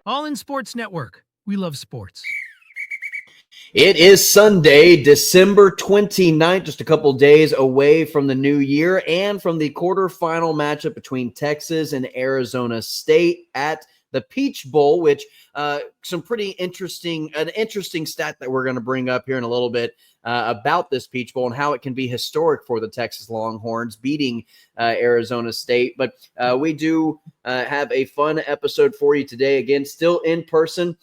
All in Sports Network. We love sports. It is Sunday, December 29th, just a couple days away from the new year and from the quarterfinal matchup between Texas and Arizona State at the Peach Bowl, which some pretty interesting stat that we're going to bring up here in a little bit about this Peach Bowl and how it can be historic for the Texas Longhorns beating Arizona State. But we do have a fun episode for you today. Again, still in person.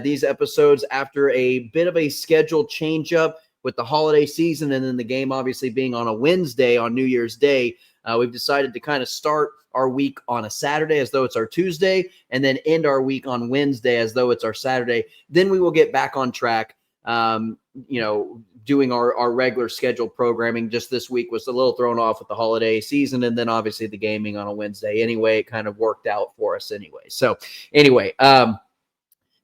These episodes after a bit of a schedule change up with the holiday season and then the game obviously being on a Wednesday on New Year's Day. We've decided to kind of start our week on a Saturday as though it's our Tuesday and then end our week on Wednesday as though it's our Saturday. Then we will get back on track, doing our regular scheduled programming. Just this week was a little thrown off with the holiday season and then obviously the gaming on a Wednesday. Anyway, it kind of worked out for us anyway. So anyway,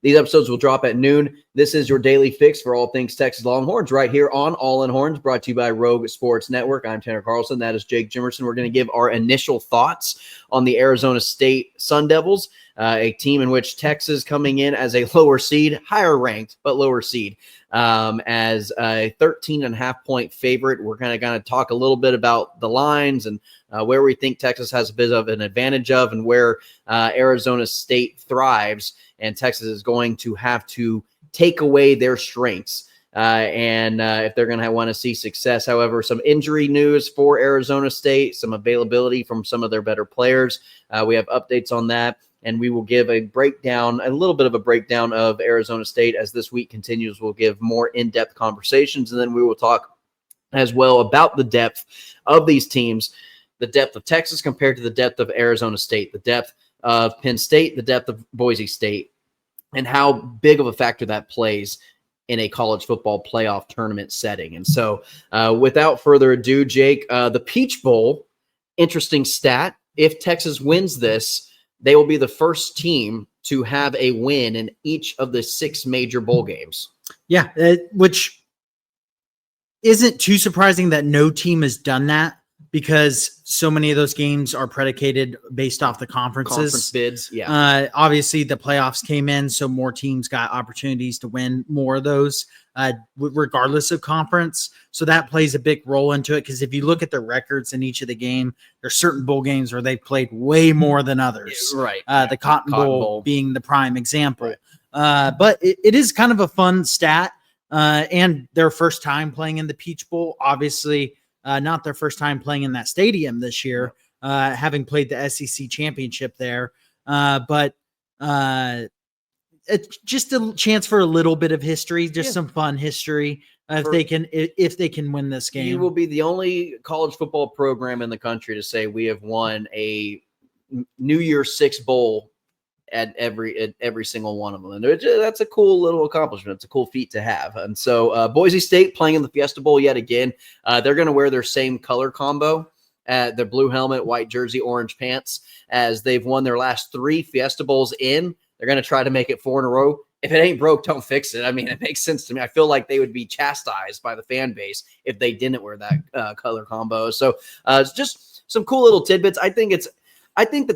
these episodes will drop at noon. This is your daily fix for all things Texas Longhorns right here on All in Horns, brought to you by Rogue Sports Network. I'm Tanner Carlson. That is Jake Jimerson. We're going to give our initial thoughts on the Arizona State Sun Devils, a team in which Texas coming in as a lower seed, higher ranked, but lower seed, as a 13.5-point favorite. We're going to talk a little bit about the lines and where we think Texas has a bit of an advantage of and where Arizona State thrives. And Texas is going to have to take away their strengths if they're going to want to see success. However, some injury news for Arizona State, some availability from some of their better players. We have updates on that, and we will give a little bit of a breakdown of Arizona State as this week continues. We'll give more in-depth conversations, and then we will talk as well about the depth of these teams, the depth of Texas compared to the depth of Arizona State, the depth of Penn State, the depth of Boise State, and how big of a factor that plays in a college football playoff tournament setting. And so without further ado, Jake, the Peach Bowl, interesting stat. If Texas wins this, they will be the first team to have a win in each of the 6 major bowl games. Yeah, which isn't too surprising that no team has done that, because so many of those games are predicated based off the conference bids. Yeah. Obviously, the playoffs came in, so more teams got opportunities to win more of those, regardless of conference. So that plays a big role into it, because if you look at the records in each of the game, there's certain bowl games where they played way more than others. Right. The Cotton Bowl being the prime example. Right. But it is kind of a fun stat, and their first time playing in the Peach Bowl, obviously. Not their first time playing in that stadium this year, having played the SEC championship there. But it's just a chance for a little bit of history, some fun history if they can win this game. You will be the only college football program in the country to say we have won a New Year's Six bowl at every single one of them. And that's a cool little accomplishment. It's a cool feat to have. And so Boise State playing in the Fiesta Bowl yet again. They're going to wear their same color combo, the blue helmet, white jersey, orange pants, as they've won their last 3 Fiesta Bowls in. They're going to try to make it 4 in a row. If it ain't broke, don't fix it. I mean, it makes sense to me. I feel like they would be chastised by the fan base if they didn't wear that color combo. So it's just some cool little tidbits. I think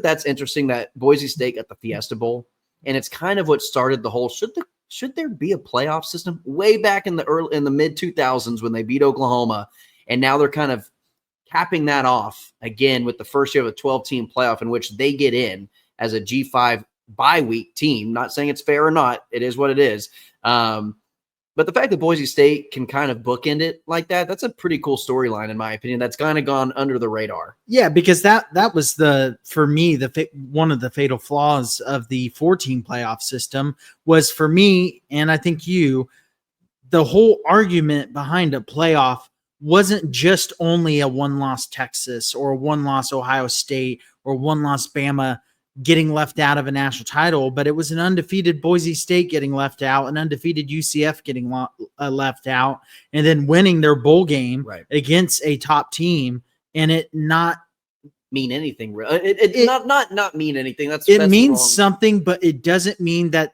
that's interesting that Boise State got the Fiesta Bowl, and it's kind of what started the whole should there be a playoff system way back in the mid 2000s when they beat Oklahoma, and now they're kind of capping that off again with the first year of a 12-team playoff in which they get in as a G5 bye week team. Not saying it's fair or not, it is what it is. But the fact that Boise State can kind of bookend it like that's a pretty cool storyline, in my opinion. That's kind of gone under the radar. Yeah, because that was for me, one of the fatal flaws of the 14 playoff system was, for me, and I think the whole argument behind a playoff wasn't just only a 1-loss Texas or a 1-loss Ohio State or 1-loss Bama getting left out of a national title, but it was an undefeated Boise State getting left out, an undefeated UCF getting left out, and then winning their bowl game against a top team, and it not mean anything. It not mean anything. That's means something, but it doesn't mean that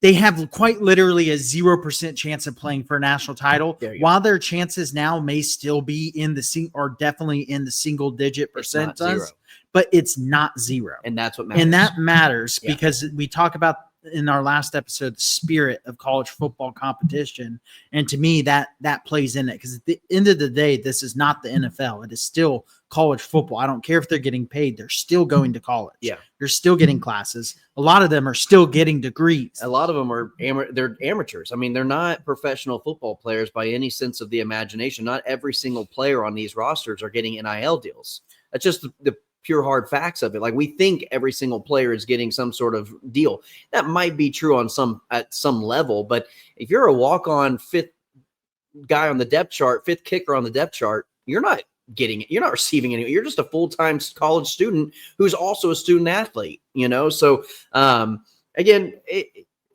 they have quite literally a 0% chance of playing for a national title, while their chances now may still be definitely in the single digit percentage. but it's not 0. And that's what matters. And that matters Yeah. because we talk about in our last episode the spirit of college football competition, and to me that plays in it, because at the end of the day, this is not the NFL. It is still college football. I don't care if they're getting paid; they're still going to college. Yeah, they're still getting classes. A lot of them are still getting degrees. A lot of them are they're amateurs. I mean, they're not professional football players by any sense of the imagination. Not every single player on these rosters are getting NIL deals. That's just the pure hard facts of it. Like, we think every single player is getting some sort of deal. That might be true at some level, but if you're a walk-on fifth guy on the depth chart, fifth kicker on the depth chart, you're not getting it. You're not receiving any. You're just a full-time college student who's also a student athlete, So again,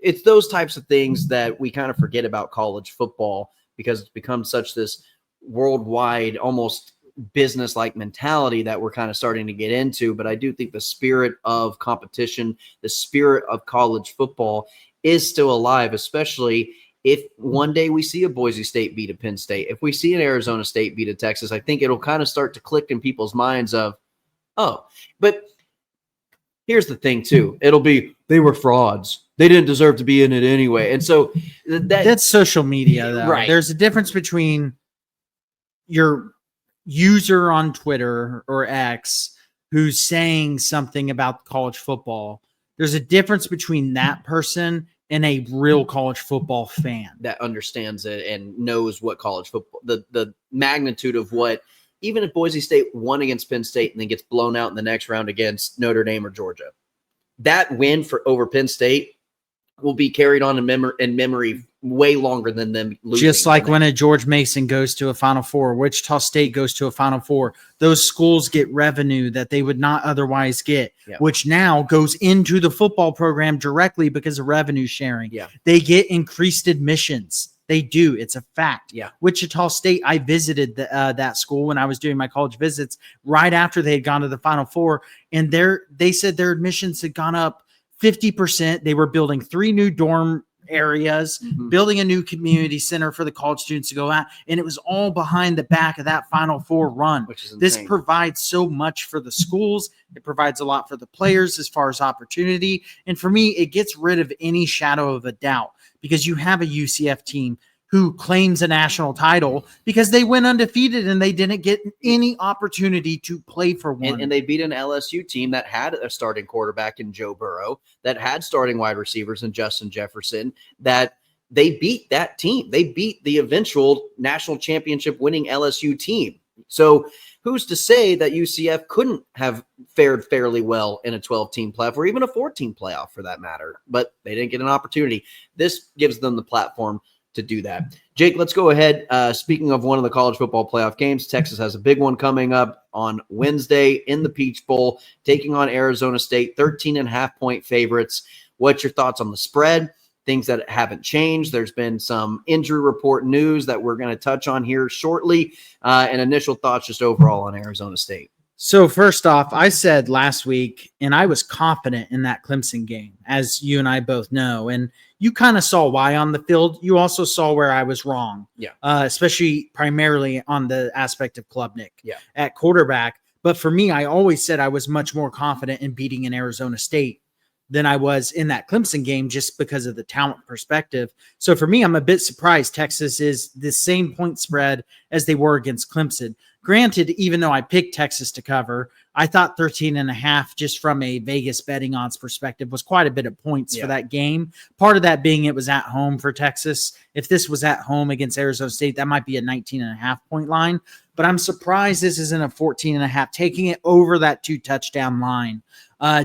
it's those types of things that we kind of forget about college football, because it's become such this worldwide, almost business-like mentality that we're kind of starting to get into. But I do think the spirit of competition, the spirit of college football is still alive, especially if one day we see a Boise State beat a Penn State, if we see an Arizona State beat a Texas. I think it'll kind of start to click in people's minds of, oh, but here's the thing too. It'll be, they were frauds. They didn't deserve to be in it anyway. And so that's social media, though. Right. There's a difference between your user on Twitter or X who's saying something about college football. There's a difference between that person and a real college football fan that understands it and knows what college football, the magnitude of what, even if Boise State won against Penn State and then gets blown out in the next round against Notre Dame or Georgia, that win over Penn State will be carried on in memory way longer than them losing. Just like when a George Mason goes to a Final Four, Wichita State goes to a Final Four, those schools get revenue that they would not otherwise get, which now goes into the football program directly because of revenue sharing. Yeah. They get increased admissions. They do. It's a fact. Yeah. Wichita State, I visited that school when I was doing my college visits right after they had gone to the Final Four, and they said their admissions had gone up 50%. They were building 3 new dorm areas, building a new community center for the college students to go at, and it was all behind the back of that Final Four run. Which is insane. This provides so much for the schools. It provides a lot for the players as far as opportunity, and for me, it gets rid of any shadow of a doubt, because you have a UCF team who claims a national title because they went undefeated and they didn't get any opportunity to play for one. And they beat an LSU team that had a starting quarterback in Joe Burrow, that had starting wide receivers in Justin Jefferson, that they beat that team. They beat the eventual national championship winning LSU team. So who's to say that UCF couldn't have fared fairly well in a 12-team playoff, or even a 14 playoff for that matter, but they didn't get an opportunity. This gives them the platform to do that. Jake, let's go ahead. Speaking of one of the college football playoff games, Texas has a big one coming up on Wednesday in the Peach Bowl, taking on Arizona State, 13.5-point favorites. What's your thoughts on the spread? Things that haven't changed. There's been some injury report news that we're going to touch on here shortly, and initial thoughts just overall on Arizona State. So first off, I said last week, and I was confident in that Clemson game, as you and I both know, and you kind of saw why on the field. You also saw where I was wrong, especially primarily on the aspect of Klubnik at quarterback. But for me, I always said I was much more confident in beating an Arizona State than I was in that Clemson game, just because of the talent perspective. So for me, I'm a bit surprised Texas is the same point spread as they were against Clemson. Granted, even though I picked Texas to cover, I thought 13.5, just from a Vegas betting odds perspective, was quite a bit of points for that game. Part of that being it was at home for Texas. If this was at home against Arizona State, that might be a 19.5-point line. But I'm surprised this isn't a 14.5, taking it over that 2-touchdown line.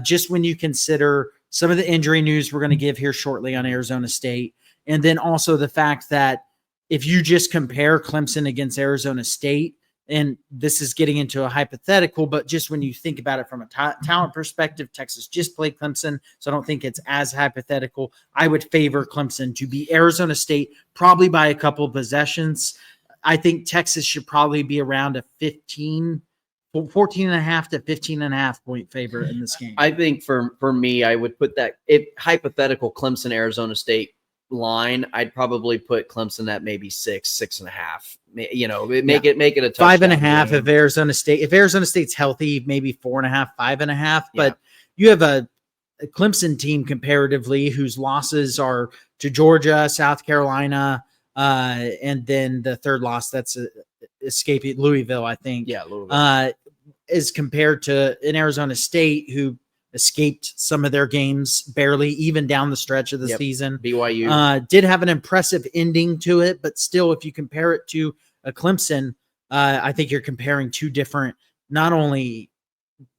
Just when you consider some of the injury news we're going to give here shortly on Arizona State, and then also the fact that if you just compare Clemson against Arizona State, and this is getting into a hypothetical, but just when you think about it from a talent perspective, Texas just played Clemson, so I don't think it's as hypothetical. I would favor Clemson to beat Arizona State probably by a couple of possessions. I think Texas should probably be around a 14.5 to 15.5 point favorite in this game. I think for me, I would put that, if hypothetical Clemson, Arizona State, line, I'd probably put Clemson at maybe 6.5. You know, make it a touchdown 5.5 game. if Arizona State's healthy, maybe 4.5, 5.5. Yeah. But you have a Clemson team comparatively whose losses are to Georgia, South Carolina, and then the third loss that's escaping Louisville, I think. Yeah, Louisville. Is compared to an Arizona State who escaped some of their games barely, even down the stretch of the season. BYU did have an impressive ending to it, but still, if you compare it to a Clemson, I think you're comparing two different, not only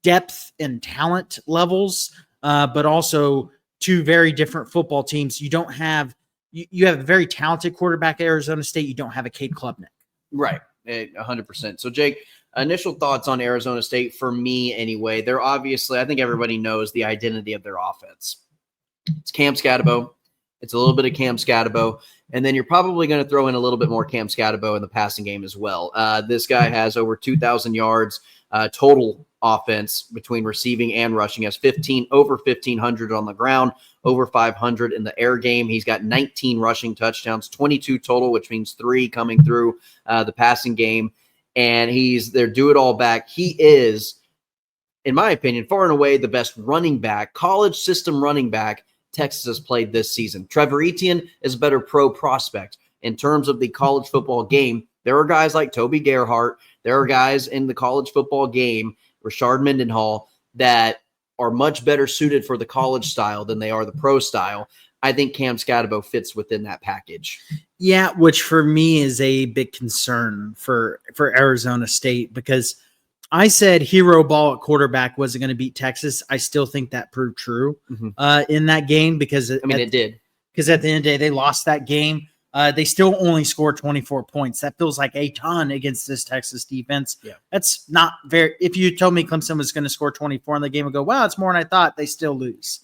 depth and talent levels, but also two very different football teams. You don't have you have a very talented quarterback at Arizona State. You don't have a Cade Klubnik. Right, 100%. So, Jake, initial thoughts on Arizona State for me anyway. They're obviously, I think everybody knows the identity of their offense. It's Cam Scatabo. It's a little bit of Cam Scatabo. And then you're probably going to throw in a little bit more Cam Scatabo in the passing game as well. This guy has over 2,000 yards total offense between receiving and rushing. He has over 1,500 on the ground, over 500 in the air game. He's got 19 rushing touchdowns, 22 total, which means 3 coming through the passing game. And he's their do-it-all back. He is, in my opinion, far and away the best running back, college system running back Texas has played this season. Trevor Etienne is a better pro prospect. In terms of the college football game, there are guys like Toby Gerhart. There are guys in the college football game, Rashard Mendenhall, that are much better suited for the college style than they are the pro style. I think Cam Scatabo fits within that package. Yeah, which for me is a big concern for Arizona State, because I said hero ball at quarterback wasn't going to beat Texas. I still think that proved true in that game, because it did. Because at the end of the day, they lost that game. They still only scored 24 points. That feels like a ton against this Texas defense. Yeah. That's not very. If you told me Clemson was going to score 24 in the game, I'd go, wow, it's more than I thought. They still lose,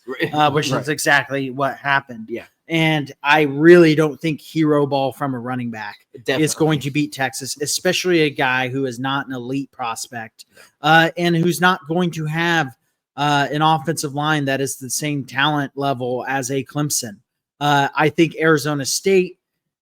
which is exactly what happened. Yeah. And I really don't think hero ball from a running back Definitely is going to beat Texas, especially a guy who is not an elite prospect and who's not going to have an offensive line that is the same talent level as a Clemson. I think Arizona State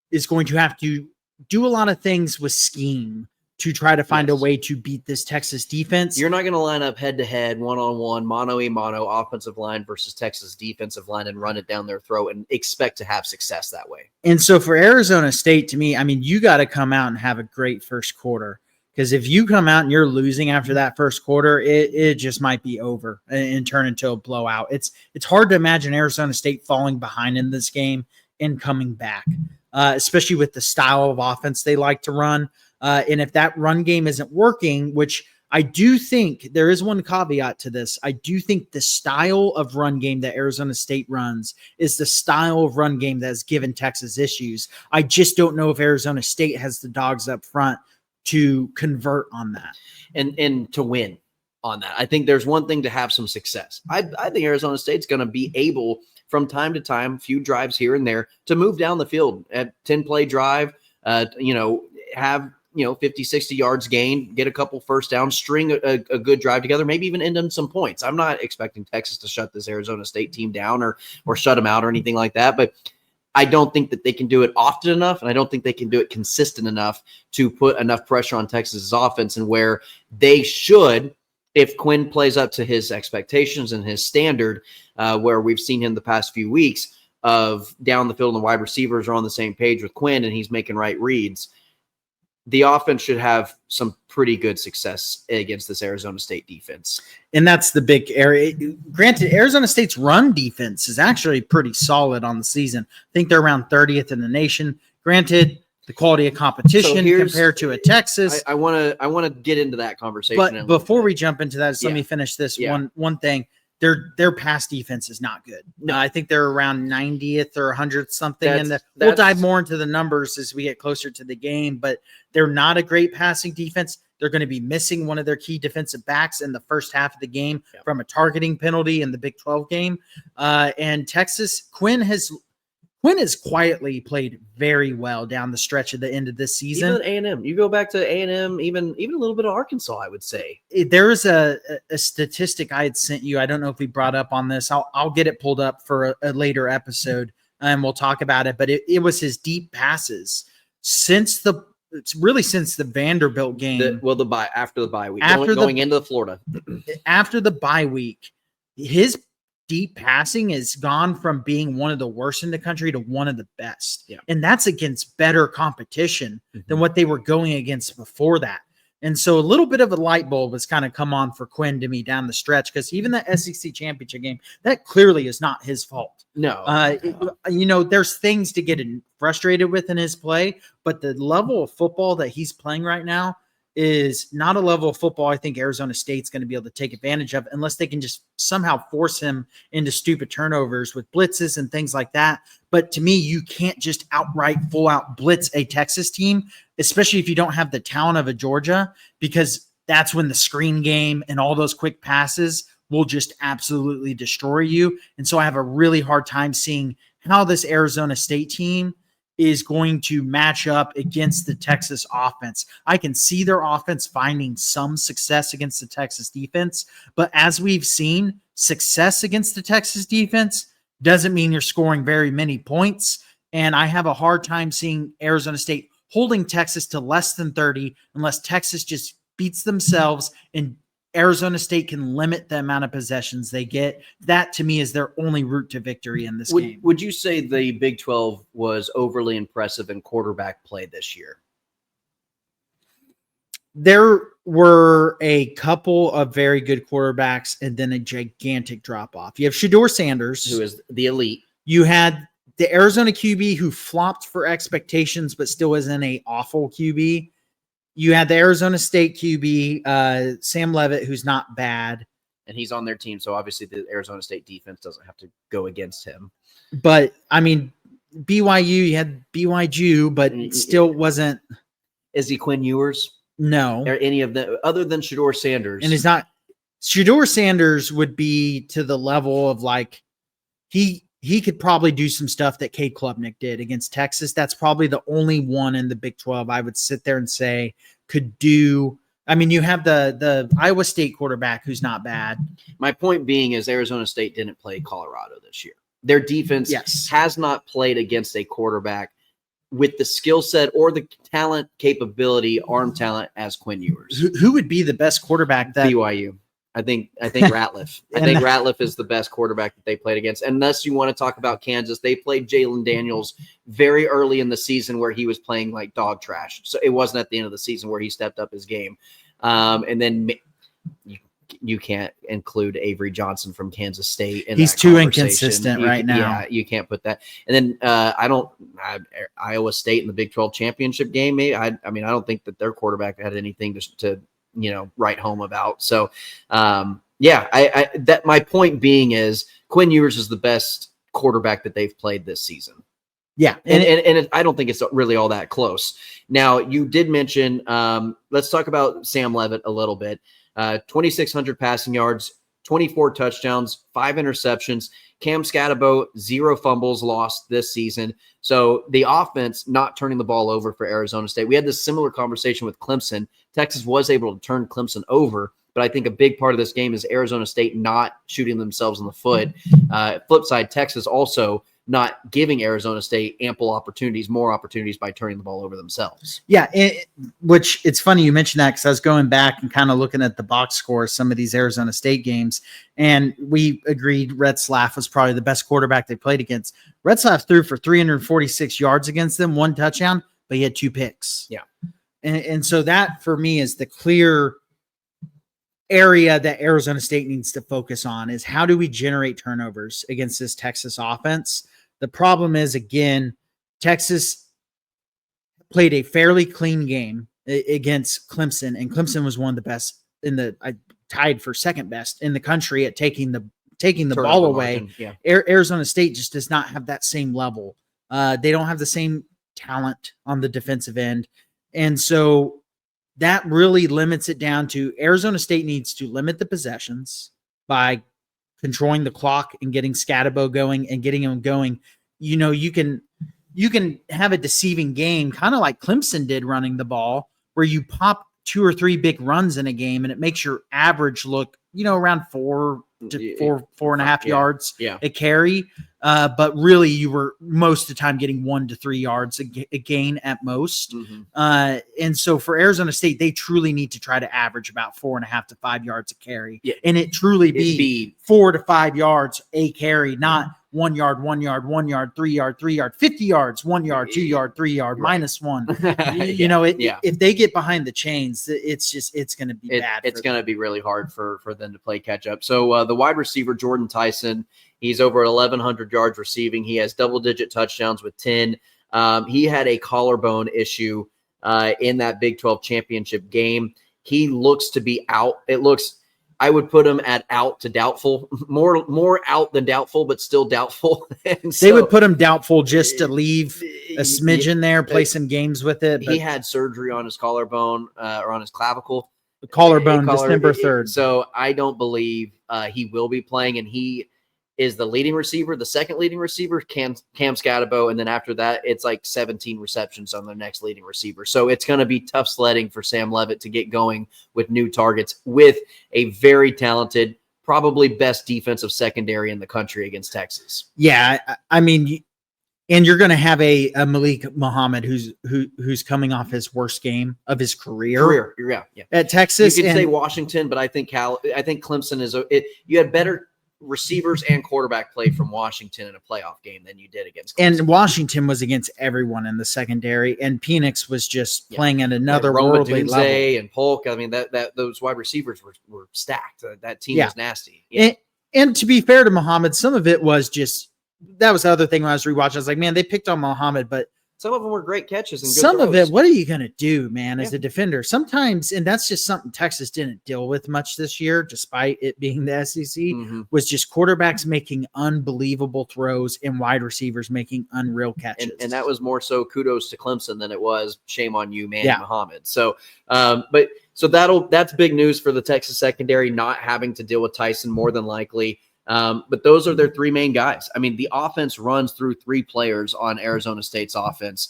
is going to have to do a lot of things with scheme to try to find a way to beat this Texas defense. You're not going to line up head-to-head, one-on-one, mano-a-mano offensive line versus Texas defensive line and run it down their throat and expect to have success that way. And so for Arizona State, to me, I mean, you got to come out and have a great first quarter, because if you come out and you're losing after that first quarter, it just might be over and turn into a blowout. It's hard to imagine Arizona State falling behind in this game and coming back, especially with the style of offense they like to run. And if that run game isn't working, which I do think there is one caveat to this, I do think the style of run game that Arizona State runs is the style of run game that has given Texas issues. I just don't know if Arizona State has the dogs up front to convert on that and to win on that. I think there's one thing to have some success. I think Arizona State's going to be able, from time to time, few drives here and there, to move down the field at 10-play drive, have 50, 60 yards gained, get a couple first downs, string a good drive together, maybe even end in some points. I'm not expecting Texas to shut this Arizona State team down or shut them out or anything like that, but I don't think that they can do it often enough, and I don't think they can do it consistent enough to put enough pressure on Texas's offense, and where they should, if Quinn plays up to his expectations and his standard, where we've seen him the past few weeks of down the field and the wide receivers are on the same page with Quinn and he's making right reads, the offense should have some pretty good success against this Arizona State defense. And that's the big area. Granted, Arizona State's run defense is actually pretty solid on the season. I think they're around 30th in the nation. Granted, the quality of competition compared to a Texas. I want to get into that conversation. But before we jump into that, let me finish this one thing. Their pass defense is not good. No, I think they're around 90th or 100th something. And we'll dive more into the numbers as we get closer to the game, but they're not a great passing defense. They're going to be missing one of their key defensive backs in the first half of the game from a targeting penalty in the Big 12 game. And Texas, Quinn has quietly played very well down the stretch of the end of this season. Even A&M. You go back to A&M, even a little bit of Arkansas, I would say. There is a statistic I had sent you. I don't know if we brought up on this. I'll get it pulled up for a later episode. and we'll talk about it, but it was his deep passes since the Vanderbilt game. After the bye week, After going into Florida. After the bye week, his deep passing has gone from being one of the worst in the country to one of the best. Yeah. And that's against better competition than what they were going against before that. And so a little bit of a light bulb has kind of come on for Quinn to me down the stretch, because even the SEC championship game, that clearly is not his fault. No. There's things to get frustrated with in his play, but the level of football that he's playing right now is not a level of football I think Arizona State's going to be able to take advantage of, unless they can just somehow force him into stupid turnovers with blitzes and things like that. But to me, you can't just outright full out blitz a Texas team, especially if you don't have the talent of a Georgia, because that's when the screen game and all those quick passes will just absolutely destroy you. And so I have a really hard time seeing how this Arizona State team is going to match up against the Texas offense. I can see their offense finding some success against the Texas defense, but as we've seen, success against the Texas defense doesn't mean you're scoring very many points. And I have a hard time seeing Arizona State holding Texas to less than 30 unless Texas just beats themselves and Arizona State can limit the amount of possessions they get. That, to me, is their only route to victory in this game. Would you say the Big 12 was overly impressive in quarterback play this year? There were a couple of very good quarterbacks and then a gigantic drop-off. You have Shedeur Sanders, who is the elite. You had the Arizona QB who flopped for expectations but still isn't an awful QB. You had the Arizona State QB, Sam Leavitt, who's not bad. And he's on their team, so obviously the Arizona State defense doesn't have to go against him. But, I mean, BYU, you had BYU, but it still wasn't. Is he Quinn Ewers? No. Or any of them, other than Shedeur Sanders. And it's not. Shedeur Sanders would be to the level of, like, he could probably do some stuff that Cade Klubnik did against Texas. That's probably the only one in the Big 12 I would sit there and say could do. I mean, you have the Iowa State quarterback who's not bad. My point being is Arizona State didn't play Colorado this year. Their defense has not played against a quarterback with the skill set or the talent, capability, arm talent as Quinn Ewers. Who would be the best quarterback? That BYU. I think Ratliff. I think Ratliff is the best quarterback that they played against. Unless you want to talk about Kansas, they played Jalen Daniels very early in the season where he was playing like dog trash. So it wasn't at the end of the season where he stepped up his game. And then you can't include Avery Johnson from Kansas State. He's too inconsistent right now. Yeah, you can't put that. And then Iowa State in the Big 12 championship game. Maybe I don't think that their quarterback had anything to write home about. So, that my point being is Quinn Ewers is the best quarterback that they've played this season. Yeah. And I don't think it's really all that close. Now, you did mention, let's talk about Sam Leavitt a little bit. 2,600 passing yards, 24 touchdowns, 5 interceptions. Cam Scatterbo, 0 fumbles lost this season. So the offense not turning the ball over for Arizona State. We had this similar conversation with Clemson. Texas was able to turn Clemson over, but I think a big part of this game is Arizona State not shooting themselves in the foot. Flip side, Texas also not giving Arizona State more opportunities by turning the ball over themselves. Yeah, which it's funny you mentioned that because I was going back and kind of looking at the box score of some of these Arizona State games, and we agreed Retzlaff was probably the best quarterback they played against. Retzlaff threw for 346 yards against them, 1 touchdown, but he had 2 picks. Yeah. And so that, for me, is the clear area that Arizona State needs to focus on is how do we generate turnovers against this Texas offense? The problem is, again, Texas played a fairly clean game against Clemson, and Clemson was one of the best tied for second best in the country at taking the ball away. Yeah. Arizona State just does not have that same level. They don't have the same talent on the defensive end. And so that really limits it down to Arizona State needs to limit the possessions by controlling the clock and getting Scatterbo going and getting him going. You can have a deceiving game, kind of like Clemson did running the ball, where you pop 2 or 3 big runs in a game and it makes your average look, around 4 to 4.5 Yeah. yards Yeah. a carry. But really, you were most of the time getting 1 to 3 yards a gain at most. Mm-hmm. And so for Arizona State, they truly need to try to average about 4.5 to 5 yards a carry. Yeah. And it truly be 4 to 5 yards a carry, not 1 yard, 1 yard, 1 yard, 3 yard, 3 yard, 50 yards, 1 yard, 2 yard, 3 yard, Right. -1. Yeah. If they get behind the chains, it's going to be bad. It's going to be really hard for them to play catch up. So the wide receiver, Jordan Tyson, he's over 1,100 yards receiving. He has double-digit touchdowns with 10. He had a collarbone issue in that Big 12 championship game. He looks to be out. I would put him at out to doubtful, more out than doubtful, but still doubtful. And they would put him doubtful just to leave a smidgen there, play some games with it. He had surgery on his collarbone or on his clavicle. Collarbone, December 3rd. So I don't believe he will be playing, and he is the leading receiver. The second leading receiver, Cam Scatabo, and then after that, it's like 17 receptions on the next leading receiver. So it's going to be tough sledding for Sam Leavitt to get going with new targets with a very talented, probably best defensive secondary in the country against Texas. Yeah, I mean, and you're going to have a Malik Muhammad who's coming off his worst game of his career. Yeah. At Texas. You could say Washington, but I think Clemson is you had better receivers and quarterback play from Washington in a playoff game than you did against Clemson. And Washington was against everyone in the secondary, and Penix was just playing at another worldly level. And Polk, I mean, that those wide receivers were stacked. That team was nasty. And to be fair to Muhammad, some of it was just that was the other thing when I was rewatching. I was like, man, they picked on Muhammad, but some of them were great catches and good some throws. of it, what are you going to do, man, as a defender? Sometimes, and that's just something Texas didn't deal with much this year, despite it being the SEC, was just quarterbacks making unbelievable throws and wide receivers making unreal catches. And that was more so kudos to Clemson than it was shame on you, Manny Muhammad. So, so that's big news for the Texas secondary, not having to deal with Tyson more than likely. But those are their three main guys. I mean, the offense runs through three players on Arizona State's offense,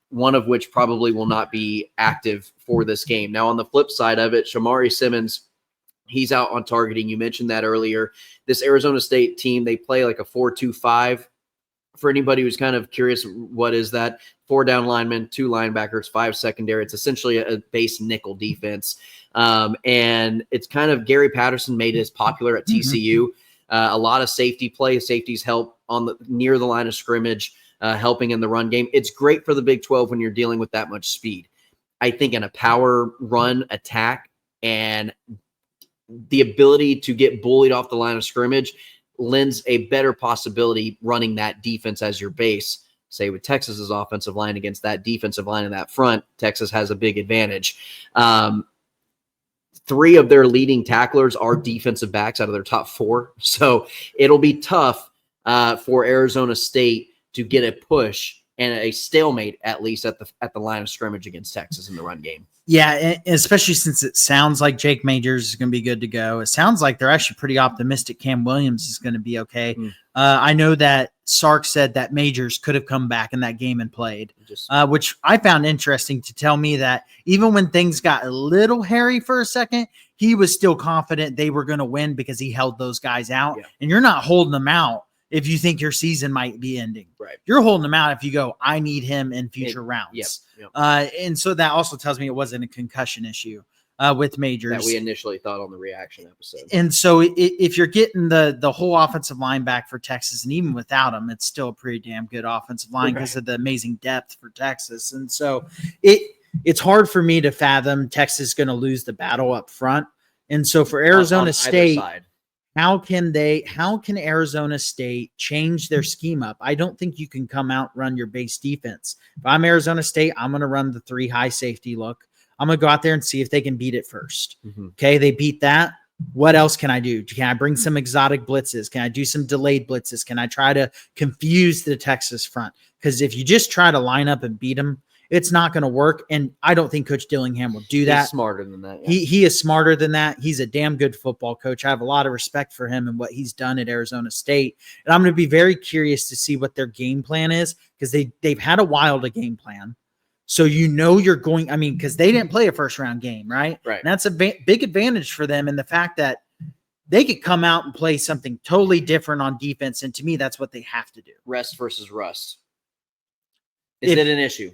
one of which probably will not be active for this game. Now, on the flip side of it, Shamari Simmons, he's out on targeting. You mentioned that earlier. This Arizona State team, they play like a 4-2-5. For anybody who's kind of curious, what is that? 4 down linemen, 2 linebackers, 5 secondary. It's essentially a base nickel defense. And it's kind of Gary Patterson made it as popular at TCU. A lot of safety play. Safeties help near the line of scrimmage, helping in the run game. It's great for the Big 12 when you're dealing with that much speed. I think in a power run attack and the ability to get bullied off the line of scrimmage lends a better possibility running that defense as your base. Say with Texas's offensive line against that defensive line in that front, Texas has a big advantage. 3 of their leading tacklers are defensive backs out of their top 4. So it'll be tough for Arizona State to get a push and a stalemate, at least at the line of scrimmage against Texas in the run game. Yeah, especially since it sounds like Jake Majors is going to be good to go. It sounds like they're actually pretty optimistic Cam Williams is going to be okay. I know that Sark said that Majors could have come back in that game and played, which I found interesting to tell me that even when things got a little hairy for a second, he was still confident they were going to win because he held those guys out. Yeah. And you're not holding them out if you think your season might be ending. Right. You're holding them out if you go, I need him in future rounds. Yep. And so that also tells me it wasn't a concussion issue with Majors. That we initially thought on the reaction episode. And so if you're getting the whole offensive line back for Texas, and even without him, it's still a pretty damn good offensive line because of the amazing depth for Texas. And so it's hard for me to fathom Texas is going to lose the battle up front. And so for Arizona State, how can Arizona State change their scheme up? I don't think you can come out and run your base defense. If I'm Arizona State, I'm going to run the 3 high safety look. I'm going to go out there and see if they can beat it first. Okay, they beat that. What else can I do? Can I bring some exotic blitzes? Can I do some delayed blitzes? Can I try to confuse the Texas front? Because if you just try to line up and beat them, it's not going to work. And I don't think Coach Dillingham will do that. He's smarter than that. Yeah. He is smarter than that. He's a damn good football coach. I have a lot of respect for him and what he's done at Arizona State. And I'm going to be very curious to see what their game plan is because they've had a while to game plan. So you're going, because they didn't play a first round game, right? Right. And that's a big advantage for them. And the fact that they could come out and play something totally different on defense. And to me, that's what they have to do. Rest versus rust. Is it an issue?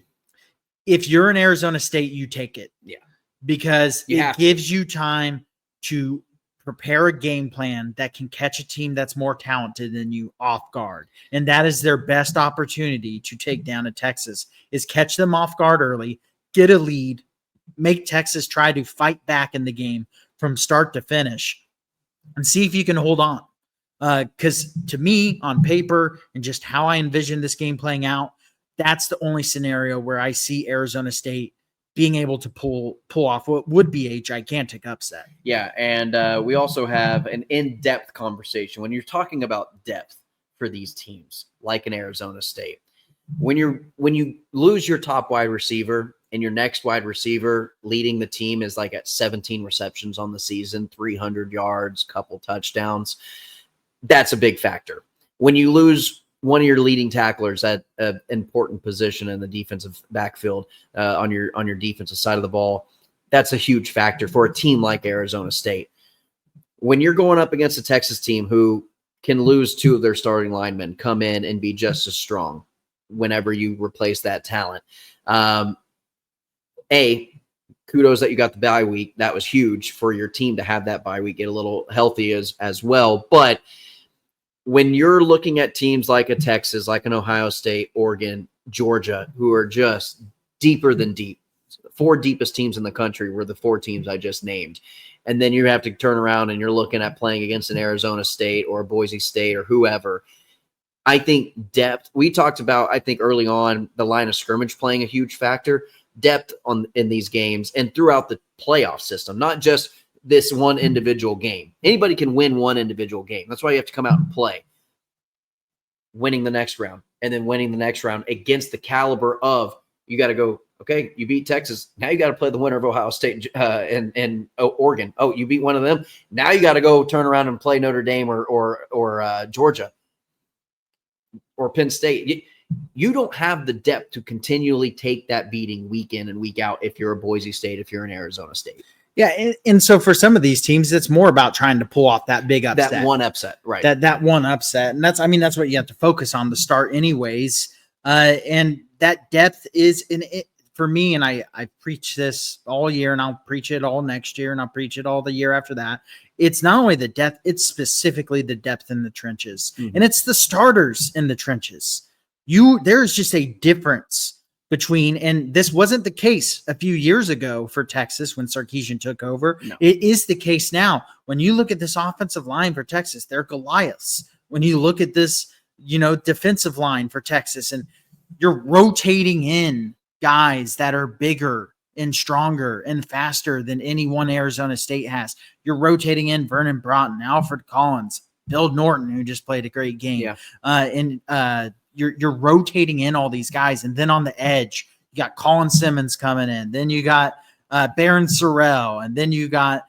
If you're in Arizona State, you take it. Yeah. Because it gives you time to prepare a game plan that can catch a team that's more talented than you off guard. And that is their best opportunity to take down a Texas, is catch them off guard early, get a lead, make Texas try to fight back in the game from start to finish, and see if you can hold on. Because to me, on paper and just how I envision this game playing out, that's the only scenario where I see Arizona State being able to pull off what would be a gigantic upset. Yeah, and we also have an in-depth conversation when you're talking about depth for these teams, like in Arizona State. When you lose your top wide receiver and your next wide receiver leading the team is like at 17 receptions on the season, 300 yards, couple touchdowns, that's a big factor. When you lose one of your leading tacklers at an important position in the defensive backfield on your defensive side of the ball, that's a huge factor for a team like Arizona State. When you're going up against a Texas team who can lose two of their starting linemen, come in and be just as strong whenever you replace that talent. Kudos that you got the bye week. That was huge for your team to have that bye week, get a little healthy as well. But when you're looking at teams like a Texas, like an Ohio State, Oregon, Georgia, who are just deeper than deep, the 4 deepest teams in the country were the 4 teams I just named. And then you have to turn around and you're looking at playing against an Arizona State or Boise State or whoever. I think depth, we talked about, I think early on, the line of scrimmage playing a huge factor. Depth in these games and throughout the playoff system, not just this one individual game. Anybody can win one individual game. That's why you have to come out and play. Winning the next round and then winning the next round against the caliber of, you got to go, okay, you beat Texas. Now you got to play the winner of Ohio State and Oregon. Oh, you beat one of them. Now you got to go turn around and play Notre Dame or Georgia or Penn State. You don't have the depth to continually take that beating week in and week out if you're a Boise State, if you're an Arizona State. Yeah, and so for some of these teams, it's more about trying to pull off that big upset. That one upset, right. That one upset. And that's what you have to focus on to start anyways. And that depth is in it for me, and I preach this all year, and I'll preach it all next year, and I'll preach it all the year after that. It's not only the depth, it's specifically the depth in the trenches. Mm-hmm. And it's the starters in the trenches. There's just a difference between, and this wasn't the case a few years ago for Texas when Sarkisian took over. No. It is the case now. When you look at this offensive line for Texas, they're Goliaths. When you look at this, defensive line for Texas, and you're rotating in guys that are bigger and stronger and faster than anyone Arizona State has. You're rotating in Vernon Broughton, Alfred Collins, Bill Norton, who just played a great game. Yeah. You're rotating in all these guys. And then on the edge, you got Colin Simmons coming in. Then you got Barron Sorrell. And then you got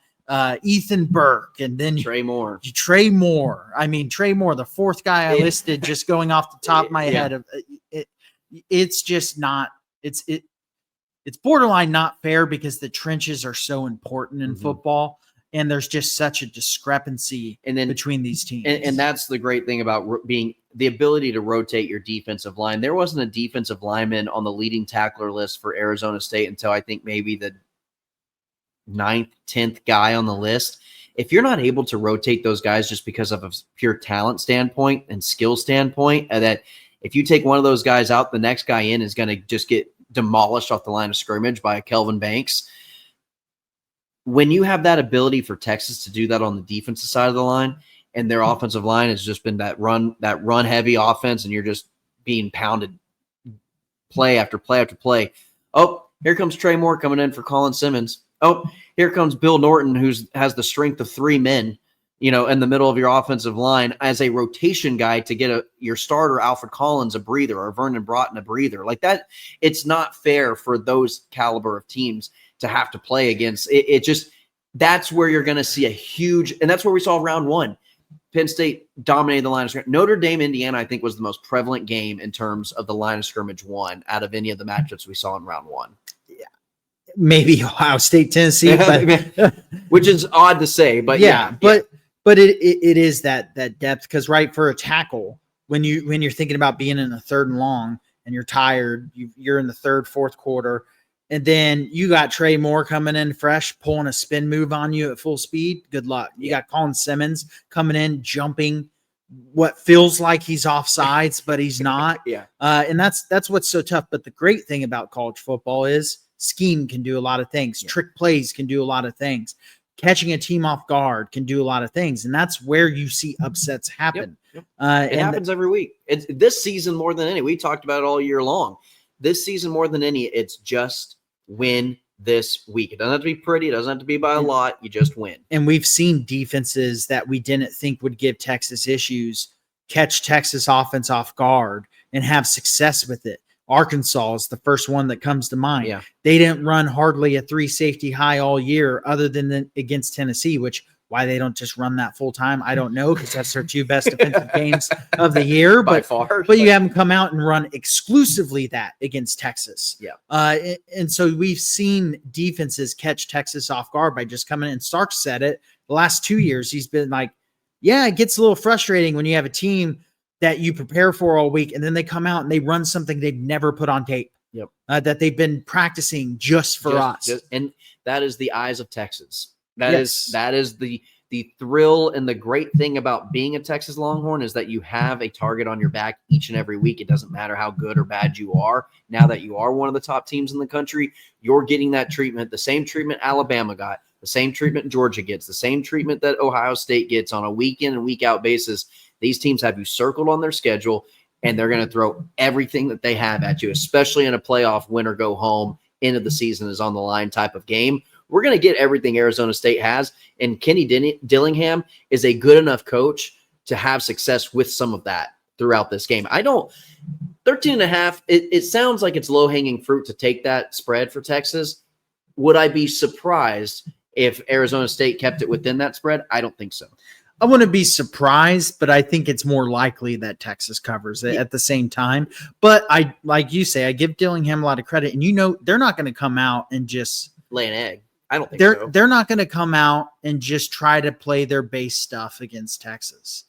Ethan Burke. And then Trey Moore. Trey Moore, the fourth guy I listed, just going off the top of my head. It's just not – it's borderline not fair because the trenches are so important in football. And there's just such a discrepancy between these teams. And that's the great thing about being – the ability to rotate your defensive line. There wasn't a defensive lineman on the leading tackler list for Arizona State until I think maybe the 9th, 10th guy on the list. If you're not able to rotate those guys just because of a pure talent standpoint and skill standpoint, that if you take one of those guys out, the next guy in is going to just get demolished off the line of scrimmage by Kelvin Banks. When you have that ability for Texas to do that on the defensive side of the line, and their offensive line has just been that run heavy offense, and you're just being pounded play after play after play. Oh, here comes Trey Moore coming in for Colin Simmons. Oh, here comes Bill Norton, who has the strength of 3 men, in the middle of your offensive line as a rotation guy to get your starter Alfred Collins a breather or Vernon Broughton a breather. Like that, it's not fair for those caliber of teams to have to play against. It just, that's where you're going to see a huge, and that's where we saw round 1. Penn State dominated the line of scrimmage. Notre Dame, Indiana, I think, was the most prevalent game in terms of the line of scrimmage won out of any of the matchups we saw in round 1. Yeah, maybe Ohio State, Tennessee, but which is odd to say, but but But it is that depth, because right, for a tackle, when you're thinking about being in a 3rd and long and you're tired, you're in the 3rd, 4th quarter, and then you got Trey Moore coming in fresh, pulling a spin move on you at full speed. Good luck. You got Colin Simmons coming in, jumping what feels like he's offsides, but he's not. And that's what's so tough. But the great thing about college football is scheme can do a lot of things. Trick plays can do a lot of things. Catching a team off guard can do a lot of things, and that's where you see upsets happen. It happens every week. It's this season more than any. We talked about it all year long. This season more than any, it's just win this week. It doesn't have to be pretty. It doesn't have to be by a lot. You just win. And we've seen defenses that we didn't think would give Texas issues catch Texas offense off guard and have success with it. Arkansas is the first one that comes to mind. They didn't run hardly a 3 safety high all year other than against Tennessee, which why they don't just run that full time, I don't know, because that's their 2 best defensive games of the year. By far. But you haven't come out and run exclusively that against Texas. And so we've seen defenses catch Texas off guard by just coming in. Stark said it the last 2 years. He's been like, it gets a little frustrating when you have a team that you prepare for all week, and then they come out and they run something they've never put on tape. That they've been practicing just for us. And that is the eyes of Texas. That is the thrill and the great thing about being a Texas Longhorn is that you have a target on your back each and every week. It doesn't matter how good or bad you are. Now that you are one of the top teams in the country, you're getting that treatment, the same treatment Alabama got, the same treatment Georgia gets, the same treatment that Ohio State gets on a week in and week out basis. These teams have you circled on their schedule, and they're going to throw everything that they have at you, especially in a playoff win or go home, end of the season is on the line type of game. We're going to get everything Arizona State has, and Kenny Dillingham is a good enough coach to have success with some of that throughout this game. 13.5, it sounds like it's low-hanging fruit to take that spread for Texas. Would I be surprised if Arizona State kept it within that spread? I don't think so. I wouldn't be surprised, but I think it's more likely that Texas covers it at the same time. But like you say, I give Dillingham a lot of credit, and they're not going to come out and just lay an egg. I don't think so. They're not going to come out and just try to play their base stuff against Texas.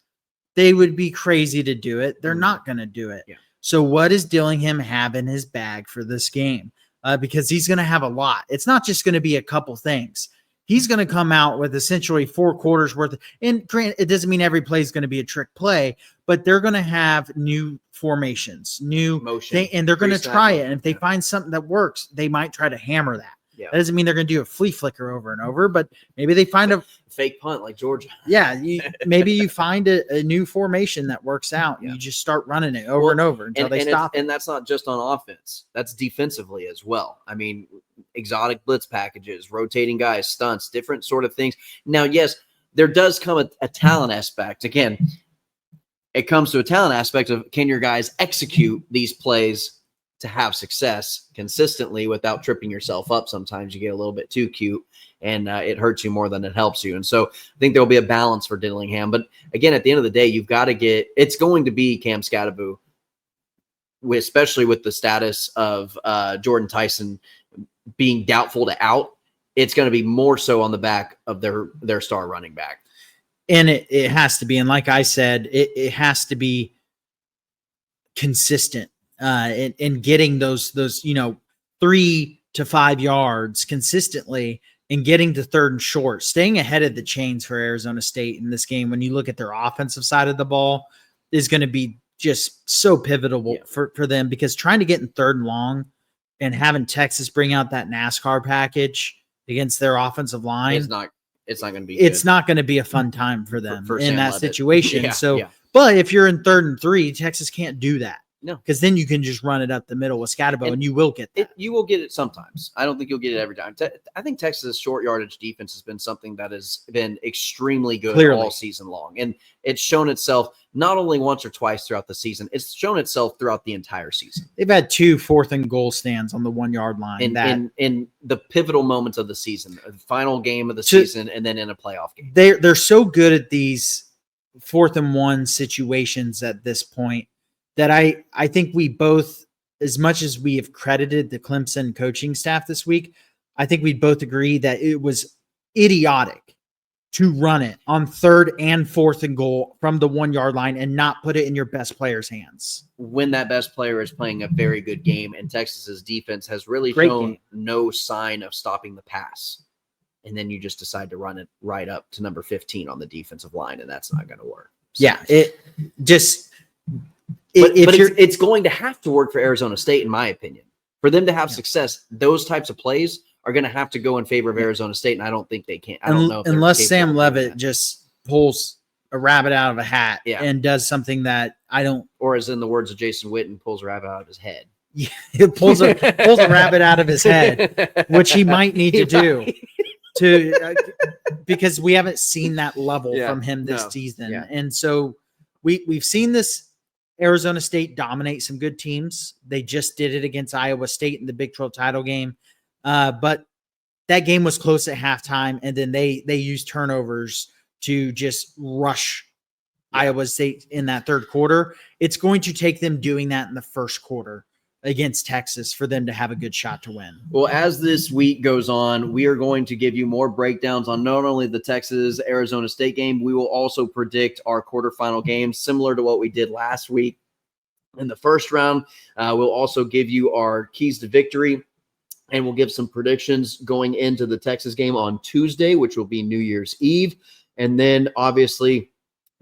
They would be crazy to do it. They're not going to do it. So what does Dillingham have in his bag for this game? Because he's going to have a lot. It's not just going to be a couple things. He's going to come out with essentially 4 quarters worth. And granted, it doesn't mean every play is going to be a trick play, but they're going to have new formations, new motion, and they're going to try it. And if they find something that works, they might try to hammer that. That doesn't mean they're going to do a flea flicker over and over, but maybe they find a fake punt like Georgia. Maybe you find a new formation that works out. And you just start running it over and over until they stop. And that's not just on offense. That's defensively as well. I mean, exotic blitz packages, rotating guys, stunts, different sort of things. Now, yes, there does come a talent aspect. Again, it comes to a talent aspect of can your guys execute these plays to have success consistently without tripping yourself up. Sometimes you get a little bit too cute and it hurts you more than it helps you. And so I think there'll be a balance for Dillingham. But again, at the end of the day, you've got to it's going to be Cam Scatterbo, especially with the status of Jordan Tyson being doubtful to out. It's going to be more so on the back of their star running back. And it has to be. And like I said, it has to be consistent. In getting those 3 to 5 yards consistently and getting to 3rd and short, staying ahead of the chains for Arizona State in this game, when you look at their offensive side of the ball, is going to be just so pivotal for them, because trying to get in 3rd and long and having Texas bring out that NASCAR package against their offensive line, it's not going to be it's not going to be a fun time for them in that situation. Yeah, but if you're in 3rd and 3, Texas can't do that. No, because then you can just run it up the middle with Scatterbo, and you will get that. You will get it sometimes. I don't think you'll get it every time. I think Texas' short yardage defense has been something that has been extremely good all season long. And it's shown itself not only once or twice throughout the season, it's shown itself throughout the entire season. They've had 2 4th and goal stands on the 1 yard line. In the pivotal moments of the season, the final game of the season, and then in a playoff game. They're so good at these 4th and 1 situations at this point that I think we both, as much as we have credited the Clemson coaching staff this week, I think we both agree that it was idiotic to run it on 3rd and 4th and goal from the 1 yard line and not put it in your best player's hands. When that best player is playing a very good game, and Texas's defense has really Great shown game. no sign of stopping the pass. And then you just decide to run it right up to number 15 on the defensive line, and that's not going to work. So, Yeah, it just but it's going to have to work for Arizona State, in my opinion. For them to have success, those types of plays are going to have to go in favor of Arizona State, and I don't think they can. I don't know if unless they're Sam capable of doing Levitt that. just pulls a rabbit out of a hat and does something that I don't. Or as in the words of Jason Witten, pulls a rabbit out of his head. Yeah, he pulls a rabbit out of his head, which he might need to do because we haven't seen that level from him this season. Yeah. And so we've seen this Arizona State dominate some good teams. They just did it against Iowa State in the Big 12 title game. But that game was close at halftime, and then they used turnovers to just rush Iowa State in that third quarter. It's going to take them doing that in the first quarter against Texas for them to have a good shot to win. Well, as this week goes on, we are going to give you more breakdowns on not only the Texas-Arizona State game, we will also predict our quarterfinal games, similar to what we did last week in the first round. We'll also give you our keys to victory, and we'll give some predictions going into the Texas game on Tuesday, which will be New Year's Eve. And then, obviously,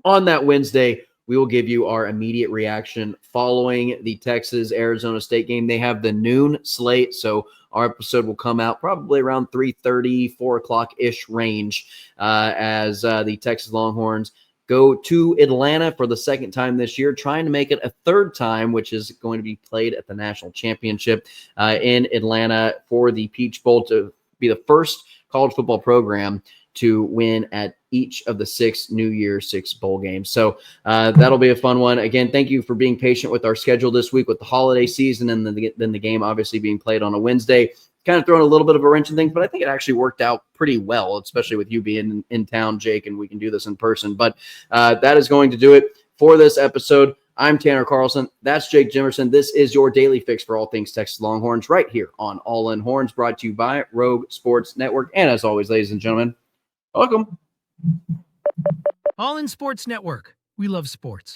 on that Wednesday, we will give you our immediate reaction following the Texas-Arizona State game. They have the noon slate, so our episode will come out probably around 3:30, 4 o'clock-ish range as the Texas Longhorns go to Atlanta for the second time this year, trying to make it a third time, which is going to be played at the National Championship in Atlanta for the Peach Bowl, to be the first college football program to win at each of the 6 New Year's 6 bowl games. So that'll be a fun one. Again, thank you for being patient with our schedule this week with the holiday season and then the game obviously being played on a Wednesday. Kind of throwing a little bit of a wrench in things, but I think it actually worked out pretty well, especially with you being in town, Jake, and we can do this in person. But that is going to do it for this episode. I'm Tanner Carlson. That's Jake Jimerson. This is your daily fix for all things Texas Longhorns right here on All In Horns, brought to you by Rogue Sports Network. And as always, ladies and gentlemen, welcome. All in Sports Network. We love sports.